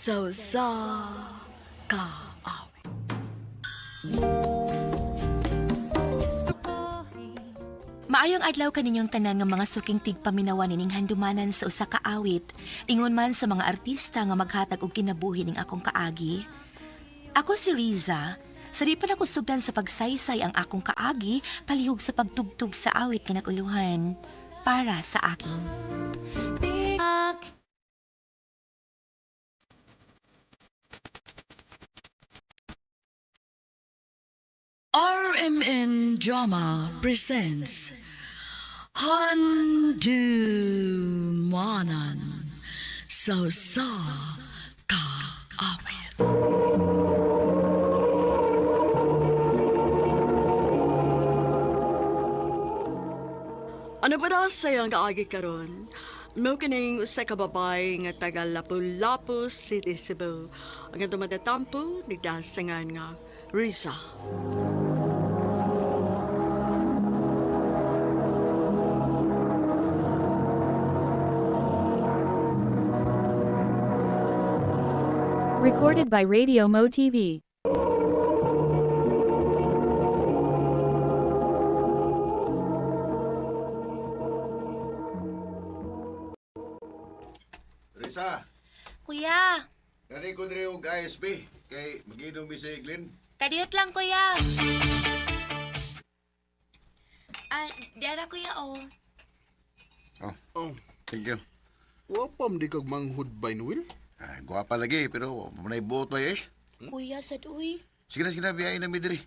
sa ka. Maayong adlaw kaninyong tanan nga mga suking tigpaminawan nining handumanan sa usa ka awit, ingon man sa mga artista nga maghatag og kinabuhi ning akong kaagi. Ako si Riza. Sa di pa ako sugdan sa pagsaysay ang akong kaagi, palihog sa pagtugtog sa awit nga naguluhan para sa akin. RMN Drama presents Handumanan sa ka awit. Ano ba daw sayang kaagi karon? Mao kining usa ka babae nga taga Lapu-Lapu City, Cebu. Ang atong matatampo nigdasangan nga Riza. Recorded by Radio Mo TV. Risa, Kuya, gani ko diri og ISP kay maginom mi sa Iglin. kadiyot lang kuya. Dara kuya oh. Oh, thank you. Wapam di kag manghud by Noel? Ay, gwapa lagi pero manay buot ba eh. Kuya saduy. Sige na biyahe na mi diri.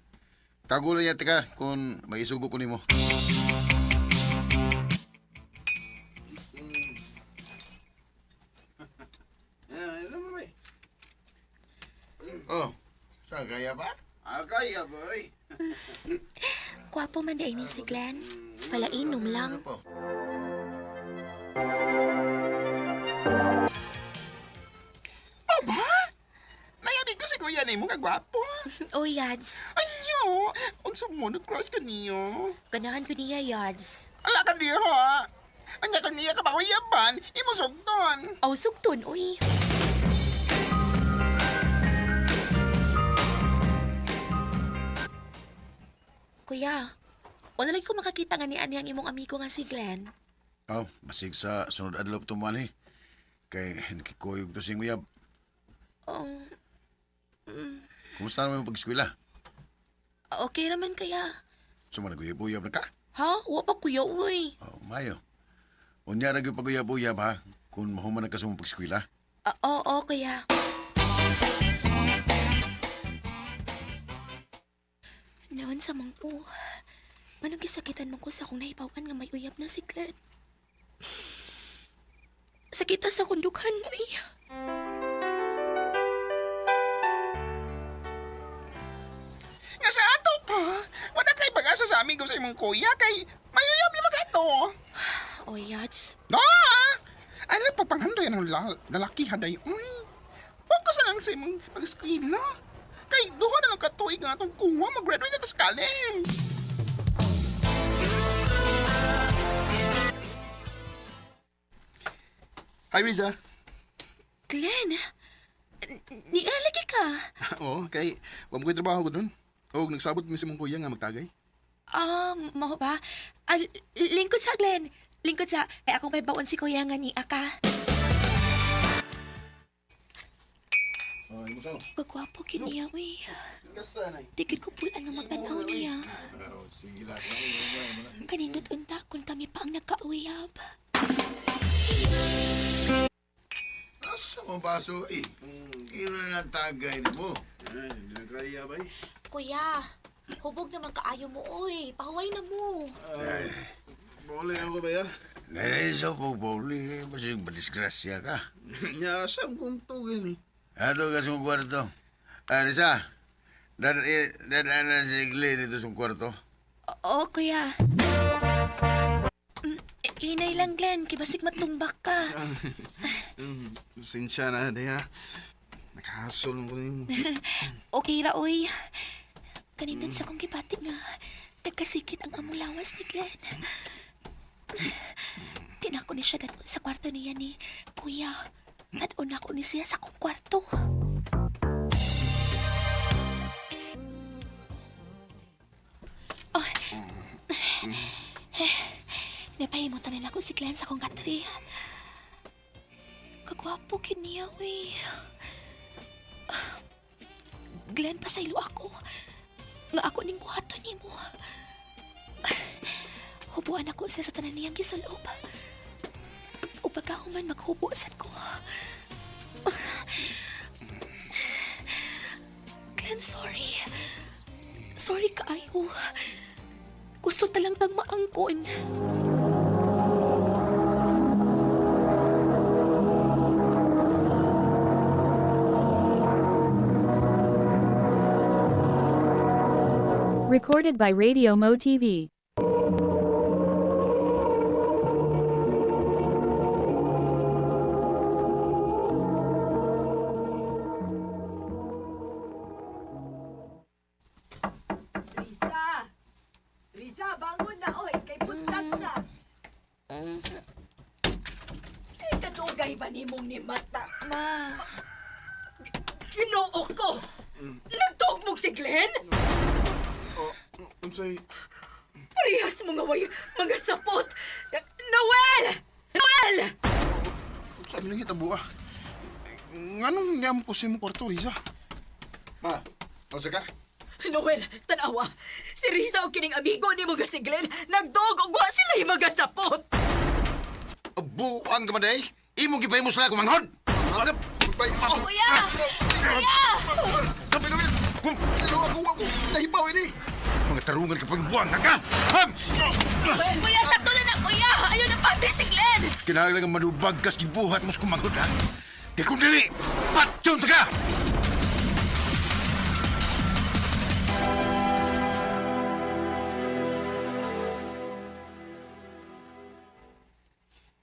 Tago lang yan tika kung maisugo ko nimo. Oh, saan kaya ba? Kaya boy. Kwapo man day ni si Glenn. Palainom lang. Ano po? Aba? Nayari ko si kuya ni mo nga gwapo. Oh, Yads. Ayo, unsa mo nag-crush ka niyo? Ganahan ko niya, Yads. Ala ka niya ha? Anya ka niya kabawayaban, imo sugton. Oh, sugton, uy. Kuya, wala lang ko makakita nga ni Ani ang imong amigo nga si Glenn. Oh, basig sa sunod adlaw tuman eh. Kay nakikuyog to sing uyab. Oh, Kumusta naman yung pag-eskwela? okay naman kaya. Suma naguyab-uyab na ka? Ha? Wa pa kuya, uy. Oh, mayo. Unya na yung pag-uyab-uyab ha, kung mahuman na ka sa mong pag-eskwela. Oo, kuya. Naon sa mangpo. Anong gisakitan mo ko sa akong nahibawan nga may uyab na si Glenn? Sakita sa kundukhan, uy. Nga sa ato pa, wala kay pag-asa sa amigo sa imong kuya kay mayuyab ni magato. O, Yads. No! Ano pagpanghandoy ng lalaki haday? Uy, focus na lang sa imong pag-eskwela. Kay duha na lang katuig nga itong kuha mag-graduate na sa college. Hi, Riza. Glenn, nialagi ka. Oo, kay wam ko'y trabaho ko dun. O, nagsabot mi si mong kuya nga magtagay. Maho ba? Lingkod sa, Glenn. Lingkod sa, akong may baon si kuya nga ni Aka. Oh, imo sa. Pagwapo kiniya, uy. Kasanay. Tikid ko pulaan nga magtanaw niya. Oh, sige lang. Kanindot unta kung kami pa ang nagkauyab. Asa mo baso eh? Kira na tagay na mo. Ay, hindi na kaya ba eh? Kuya, hubog naman kaayo mo, uy. Pahuway na mo. Bole ako ba ya? Naisaw po, Pauli. Basig madisgrasya ka. Nyasam kong tugil ni. Ato ka sa kwarto. Risa, dadaan na si Glenn dito sa kwarto. Oo, kuya. Inay lang, Glenn. Kibasig matumbak ka. Sinsya na, daya. Nakahasol ko na mo. Okay ra, uy. Kanindan sa kong gibati nga. Nagkasikit ang among lawas ni Glenn. Tinako ni siya sa kwarto niya ni Kuya. Tadon ako ni siya sa akong kwarto. Oh. Napahimutan na ako si Glenn sa akong katri. Kagwapo kiniya, we. Glenn, pasaylo ako. Nga ako ning buhaton ni mo. Hubuan ako sa tanan niyang gisalob. O pagkahuman maghubuasan ko. Glenn, sorry. Sorry kaayo. Gusto talang kang maangkon. Recorded by Radio Mo TV. Risa! Risa, bangon na, oy! Kay buntag na! Kay katugay ba ni mong ni mata? Ma, Ginoo ko! Nagtugmog si Glenn? I'm sorry. Parehas mga way, mga sapot! Noel! Noel! Sabi lang kita, buwa. Nganong niyam ko sa mong kwarto, Riza? Ma, ano ka? Noel, tanawa! Si Risa o kining amigo ni mga si Glenn, nagdog og wa sila yung mga sapot! Buang ka man day. Imo gipay mo sila kumanghod. Kuya! Kuya! Kapit namin. Sino ako nahibaw ini. Mga tarungan kapag buang na ka. Ham! Kuya, sakto na na, kuya! Ayaw na pati si Glenn! Kinahanglan madubag kas gibuhat mo sa kumanghod ha. Di kung dili, patyon ka!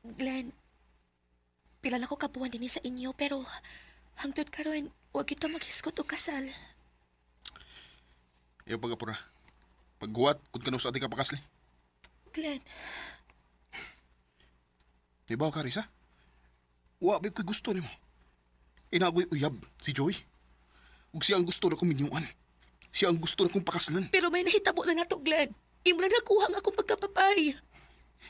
Glenn, pila na ko kabuhan din sa inyo, pero hangtod karon, huwag kita maghiskot o kasal. Ayaw pagkapura. Pagguwat, kung kano sa ating kapakasli. Glenn, Dibaw ka, Riza? Wa, babe, ko'y gusto ni mo. Inagoy uyab, si Joy. Ug siya ang gusto na kong minyuan. Siya ang gusto na kong pakaslan. pero may nahitabo na nato, Glenn. Imo na nakuha ang akong pagkapapay.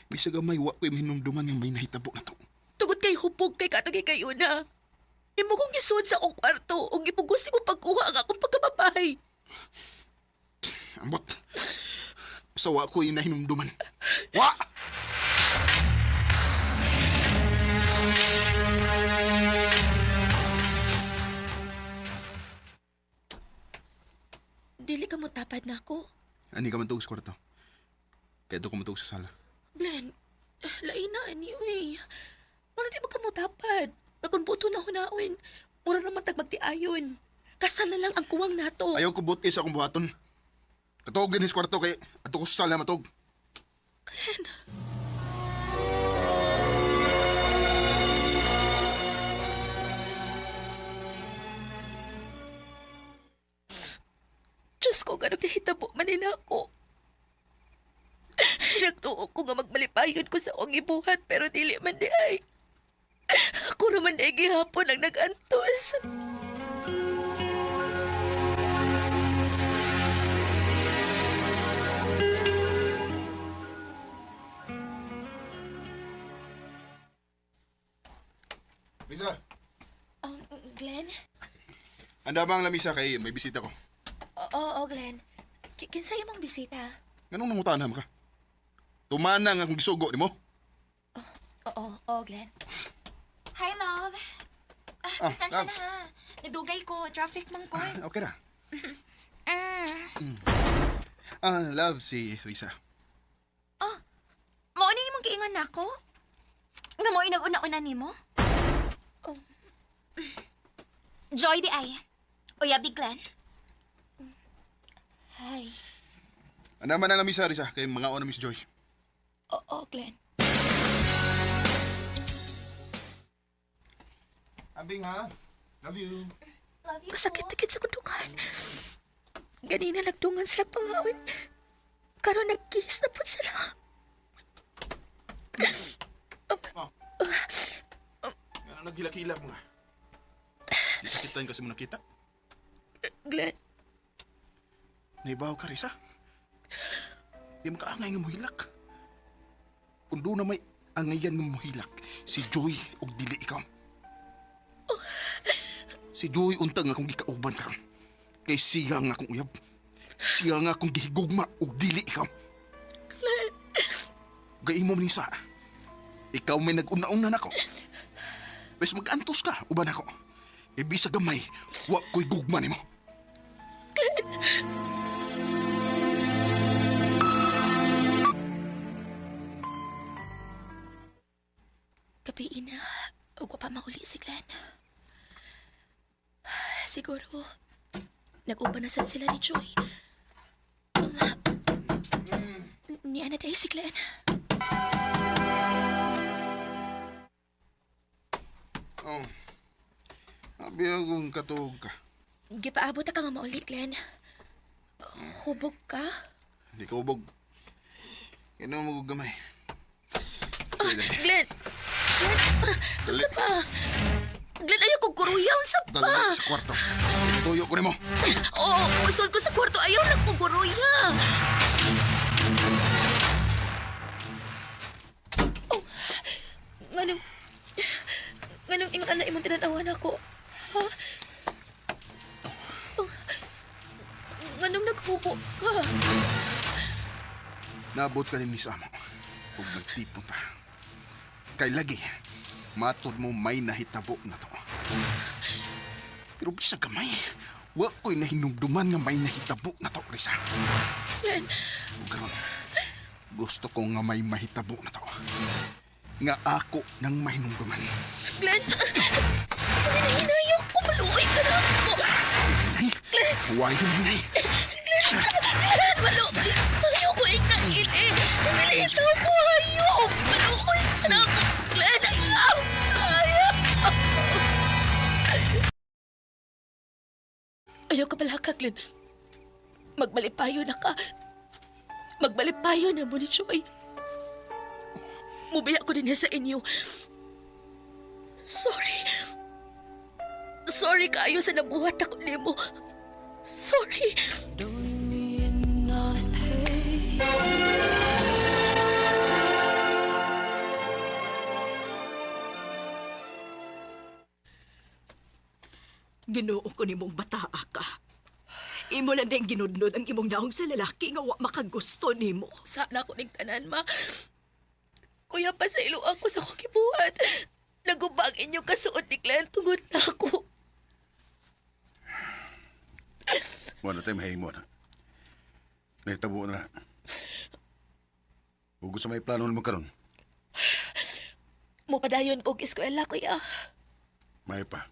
Bisa gamay, wa ko'y mahinumduman nga may nahitabo na to. Tugod kay hupog kay katagay kayo na. Imo kong gisud sa akong kwarto o gipugusti mo pagkuha ang akong pagkapapay. Ambot. Basta wa ko'y nahinumduman. Wa! Dili ka mo tapad na ako. Ani ka man tuog sa kwarto. Kaya doon ka man tuog sa sala. Glenn, lain na anyway. Ano di ba ka mo tapad? Akong buto na hunawin. Mura naman tag magtiayon. Kasal na lang ang kuwang nato. Ayaw ko buot kayo sa akong buhaton. Katuog din sa kwarto kay ato ko sa sala matog. Diyos ko, ganang nahitabo manin ako. Nagtuo ko nga magmalipayon ko sa akong ibuhat pero dili man di ay. Ako naman di gihapon ang nagantos. Riza, Glenn? anda ba ang lamisa kay may bisita ko? Oo, Glenn. Kinsay mong bisita? Ganong nangutanam ka? Tumana nga akong gisugo ni mo? Oo, Glenn. Hi, love. Ah, Pasensya love. na ha. Nadugay ko. Traffic man ko. Okay na. Love si Risa. Mao ni mong giingon nako? Nga mo inag-una-una nimo? Joy di ay. Uya, Big Glenn. Hi. Anda man ang lamisa, Risa, kay mga ona Miss Joy. Oo, Glenn. Abing ha? Love you. Kasakit-sakit sa kundungan. Ganina nagtungan sila pangawin. Karon nagkihis na po sila. Yan ang Gila-gila mo nga. Isakitan kasi mo nakita. Glenn, Naibaw ka, Risa. Di mo kaangay nga mohilak. Kung doon na may angayan nga mohilak, si Joy og dili ikaw. Si Joy untang akong gikauban karon. Kay siya nga akong uyab. Siya nga akong gihigugma og dili ikaw. Gaimo man Nisa. Ikaw may nag-una-una nako. Bes mag-antos ka, uban ako. Ibisa gamay, wa ko'y gugma nimo. gabi na. Huwag ko pa mauli si Glenn. Siguro, nag-uban na sad sila ni Joy. Ni Ana dahil si Glenn. Oh. Abi akong katog ka. Gipaabot ka nga mauli, Glenn. Hubog ka? Hindi ka ubog. Kaya mo gamay. Glenn! Glenn! Sa pa? Glenn, ayaw kong kuruyaw sa pa! Dala sa kwarto. Tuyo ko nimo. Oo, usul ko sa kwarto. Ayaw lang kong kuruya. Oh, nganong ingon na imong tinanawan ako? Ha? Oh, nganong naghubo ka? Naabot ka rin ni Samo. Huwag nagtipon ta. Kay lagi, matod mo may nahitabo na to. Pero bisa gamay, wa ko'y nahinumduman nga may nahitabo na to, Risa. Glenn, Ug karon, gusto ko nga may mahitabo na to. Nga ako nang mahinumduman. Glenn! Hinayok ko, maluoy ka na ako! Hinay, huwag hinay. Glenn, maluoy! Ayaw ko ignain eh! Nalitaw ko, ayaw! Maluoy ka na ako! Glenn, ayaw! Ayaw! Ayaw ka pala ka, Glenn. Magbalipayo na ka. Magbalipayo na mo ni Joy. Mubaya ko din sa inyo. Sorry. Sorry kayo sa nabuhat ako nimo. Sorry. Ginoo ko nimong bataa ka. Imo lang din ginudnod ang imong naong sa lalaki nga wa makagusto nimo. Sana ako ning tanan, ma. Kuya, pasaylo ako sa kong kibuhat. Nagubang inyo kasuot ni Glenn tungod na ako. Wala tayo mahimo na. Nahitabo na. Kung gusto may plano mo karon, Mupadayon kong eskwela, kuya. may pa.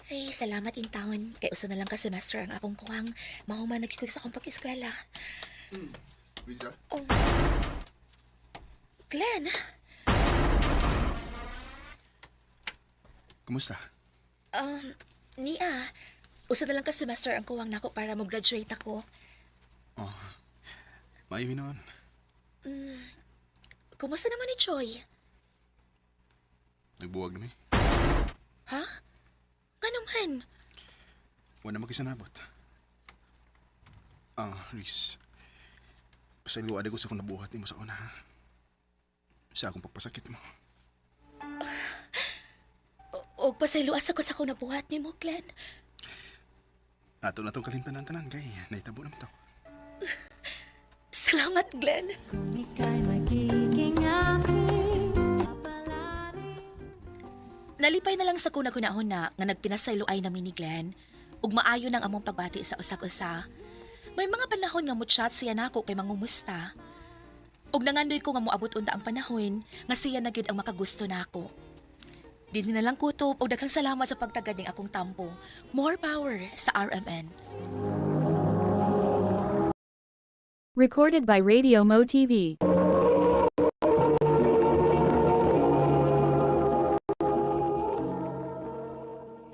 Ay, salamat in taon. Kay usa na lang ka semester ang akong kuwang. Mahuman nagkikuy sa akong pag-eskwela. Risa? Oh. Glenn, Kumusta? Nia. Usa na lang ka semester ang kuwang nako para mag-graduate ako. Maayos noon. Kumusta naman ni Joy? Nagbuwag na may. Ha? Ano man? Wala makisanabot. Riz. Pasaylo ada ko sa kung nabuhat mo sa una, ha? Sa akong pagpasakit mo. Og pasayluas ako sa kung nabuhat ni mo, Glenn. Ato na itong kalintanan-tanan kay naitabo naman to. Salamat, Glenn. Nalipay na lang sa kuna-kunahon na nga nagpinasayloay namin ni Glenn ug maayo nang among pagbati sa usak-usa. May mga panahon nga mo-chat siya nako kay mangumusta. Ug nangandoy ko nga moabot unta ang panahon nga siya na gyud ang makagusto nako. Dinhi na lang kutob og daghang salamat sa pagtagad ning akong tampo. More power sa RMN. Recorded by Radio Mo TV.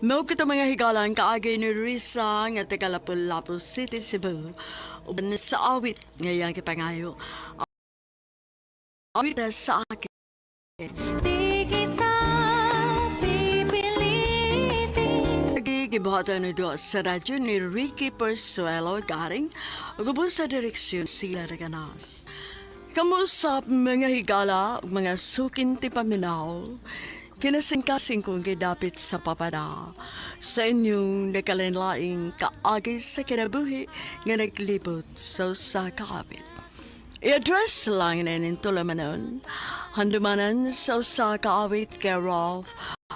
Mao kita mga higalan kaagay ni Risa nga taga Lapu-Lapu City, Cebu. Uban sa awit ngayang kipangayo. Awit na sa akin. Gibuhatan na doon sa radyo ni Ricky Persuelo garing ubos sa direksyon sila na ganas. Kamusap mga higala ug mga sukin ti paminaw, kinasingkasing kong gidapit sa papada sa inyong nakalinlaing kaagay sa kinabuhi nga naglibot sa usa kaapit. I-address lang na nintulamanon, handumanan sa usa kaawit kay Ralph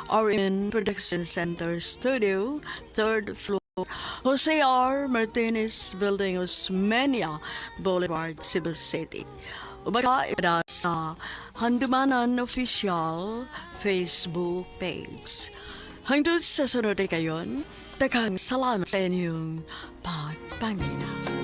RN Production Center Studio, 3rd floor, Jose R. Martinez Building, Osmeña Boulevard, Cebu City. Ubaga ida sa Handumanan Official Facebook page. Hangtod sa sunod ay kayon, daghang salamat sa inyong pagpangina.